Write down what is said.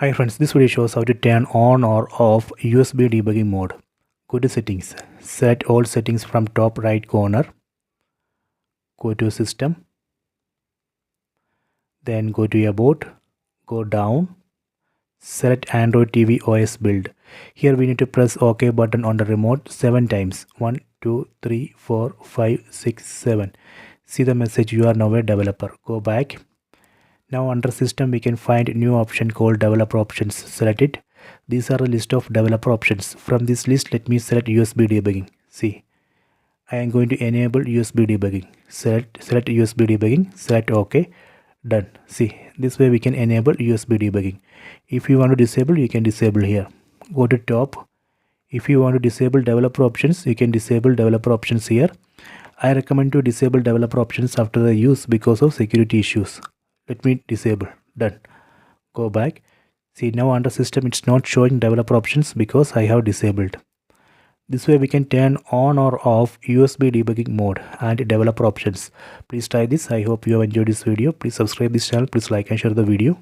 Hi friends, this video shows how to turn on or off USB debugging mode. Go to settings, set all settings from top right corner, go to system, then go to about, go down, select Android TV OS build. Here we need to press OK button on the remote 7 times, 1, 2, 3, 4, 5, 6, 7. See the message, you are now a developer. Go back. Now under system we can find new option called developer options. Select it. These are a list of developer options. From this list let me select USB debugging. See, I am going to enable USB debugging. Select USB debugging, select OK, done. See, this way we can enable USB debugging. If you want to disable, you can disable here. Go to top. If you want to disable developer options, you can disable developer options here. I recommend to disable developer options after the use because of security issues. Let me disable. Done. Go back. See, now under system it's not showing developer options because I have disabled. This way we can turn on or off USB debugging mode and developer options. Please try this. I hope you have enjoyed this video. Please subscribe this channel. Please like and share the video.